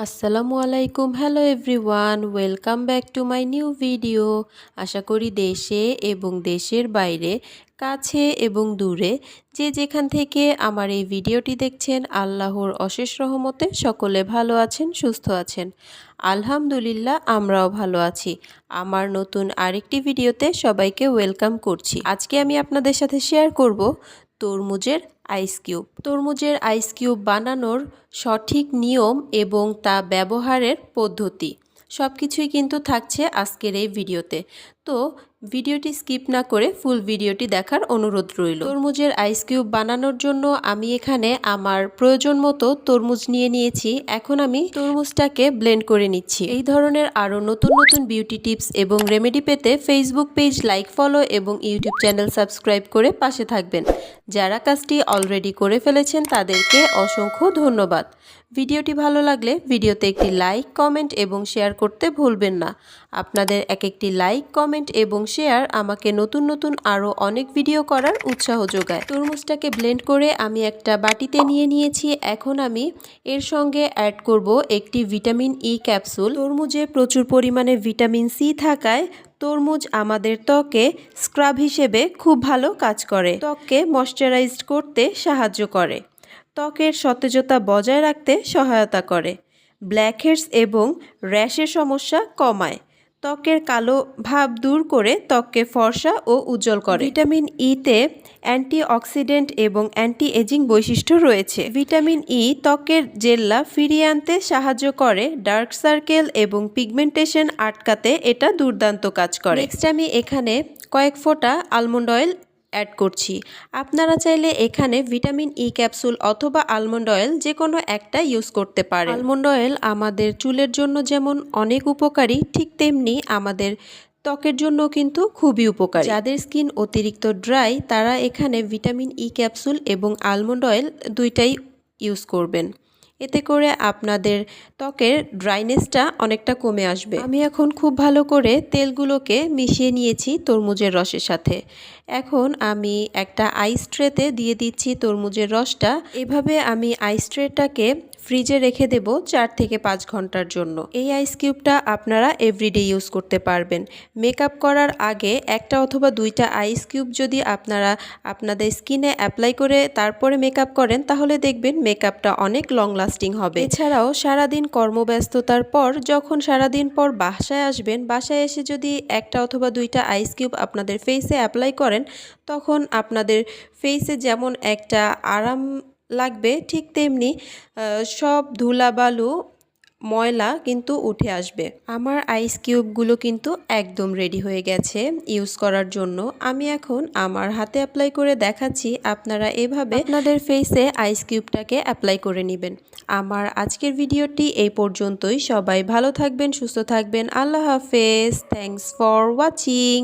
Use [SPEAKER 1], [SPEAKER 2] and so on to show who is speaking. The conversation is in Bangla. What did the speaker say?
[SPEAKER 1] আসসালামু আলাইকুম। Hello everyone, welcome back to my new video. আশা করি দেশে এবং দেশের বাইরে, কাছে এবং দূরে যে যেখান থেকে আমার এই ভিডিওটি দেখছেন, আল্লাহর অশেষ রহমতে সকলে ভালো আছেন, সুস্থ আছেন। আলহামদুলিল্লাহ, আমরাও ভালো আছি। আমার নতুন আরেকটি ভিডিওতে সবাইকে ওয়েলকাম করছি। আজকে আমি আপনাদের সাথে শেয়ার করব তরমুজের আইস কিউব। তরমুজের আইস কিউব বানানোর সঠিক নিয়ম এবং তা ব্যবহারের পদ্ধতি সব কিছুই কিন্তু থাকছে আজকের এই ভিডিওতে। তো ভিডিওটি স্কিপ না করে ফুল ভিডিওটি দেখার অনুরোধ রইল। তরমুজের আইস কিউব বানানোর জন্য আমি এখানে আমার প্রয়োজন মতো তরমুজ নিয়ে নিয়েছি। এখন আমি তরমুজটাকে ব্লেন্ড করে নিচ্ছি। এই ধরনের আরও নতুন নতুন বিউটি টিপস এবং রেমেডি পেতে ফেসবুক পেজ লাইক, ফলো এবং ইউটিউব চ্যানেল সাবস্ক্রাইব করে পাশে থাকবেন। যারা কাজটি অলরেডি করে ফেলেছেন তাদেরকে অসংখ্য ধন্যবাদ। ভিডিওটি ভালো লাগলে ভিডিওতে একটি লাইক, কমেন্ট এবং শেয়ার করতে ভুলবেন না। আপনাদের এক একটি লাইক, কমেন্ট এবং শেয়ার আমাকে নতুন নতুন আরও অনেক ভিডিও করার উৎসাহ যোগায়। তরমুজটাকে ব্লেন্ড করে আমি একটা বাটিতে নিয়ে নিয়েছি। এখন আমি এর সঙ্গে অ্যাড করব একটি ভিটামিন ই ক্যাপসুল। তরমুজে প্রচুর পরিমাণে ভিটামিন সি থাকায় তরমুজ আমাদের ত্বকে স্ক্রাব হিসেবে খুব ভালো কাজ করে। ত্বককে ময়শ্চারাইজড করতে সাহায্য করে, ত্বকের সতেজতা বজায় রাখতে সহায়তা করে, ব্ল্যাকহেডস এবং র্যাশের সমস্যা কমায়, ত্বকের কালো ভাব দূর করে ত্বককে ফর্সা ও উজ্জ্বল করে। ভিটামিন ইতে অ্যান্টিঅক্সিডেন্ট এবং অ্যান্টি এজিং বৈশিষ্ট্য রয়েছে। ভিটামিন ই ত্বকের জেল্লা ফিরিয়ে আনতে সাহায্য করে, ডার্ক সার্কেল এবং পিগমেন্টেশন আটকাতে এটা দুর্দান্ত কাজ করে। নেক্সট আমি এখানে কয়েক ফোঁটা আলমন্ড অয়েল অ্যাড করছি। আপনারা চাইলে এখানে ভিটামিন ই ক্যাপসুল অথবা আলমন্ড অয়েল যে কোনো একটা ইউজ করতে পারেন। আলমন্ড অয়েল আমাদের চুলের জন্য যেমন অনেক উপকারী, ঠিক তেমনি আমাদের ত্বকের জন্য কিন্তু খুবই উপকারী। যাদের স্কিন অতিরিক্ত ড্রাই তারা এখানে ভিটামিন ই ক্যাপসুল এবং আলমন্ড অয়েল দুইটাই ইউজ করবেন। এতে করে আপনাদের ত্বকের ড্রাইনেসটা অনেকটা কমে আসবে। আমি এখন খুব ভালো করে তেলগুলোকে মিশিয়ে নিয়েছি তরমুজের রসের সাথে। এখন আমি একটা আইস ট্রেতে দিয়ে দিচ্ছি তরমুজের রসটা। এভাবে আমি আইস ট্রেটাকে ফ্রিজে রেখে দেব 4 থেকে 5 ঘন্টার জন্য। এই আইস কিউবটা আপনারা এভরিডে ইউজ করতে পারবেন। মেকআপ করার আগে একটা অথবা দুইটা আইস কিউব যদি আপনারা আপনাদের স্কিনে অ্যাপ্লাই করে তারপরে মেকআপ করেন তাহলে দেখবেন মেকআপটা অনেক লং লাস্টিং হবে। এছাড়াও সারাদিন কর্মব্যস্ততার পর যখন সারাদিন পর বাসায় আসবেন, বাসায় এসে যদি একটা অথবা দুইটা আইস কিউব আপনাদের ফেসে অ্যাপ্লাই করেন তখন আপনাদের ফেসে যেমন একটা আরাম লাগবে, ঠিক তেমনি সব ধুলাবালু ময়লা কিন্তু উঠে আসবে। আমার আইস কিউবগুলো কিন্তু একদম রেডি হয়ে গেছে ইউজ করার জন্য। আমি এখন আমার হাতে অ্যাপ্লাই করে দেখাচ্ছি। আপনারা এভাবে আপনাদের ফেসে আইস কিউবটাকে অ্যাপ্লাই করে নেবেন। আমার আজকের ভিডিওটি এই পর্যন্তই। সবাই ভালো থাকবেন, সুস্থ থাকবেন। আল্লাহ হাফেজ। Thanks for watching.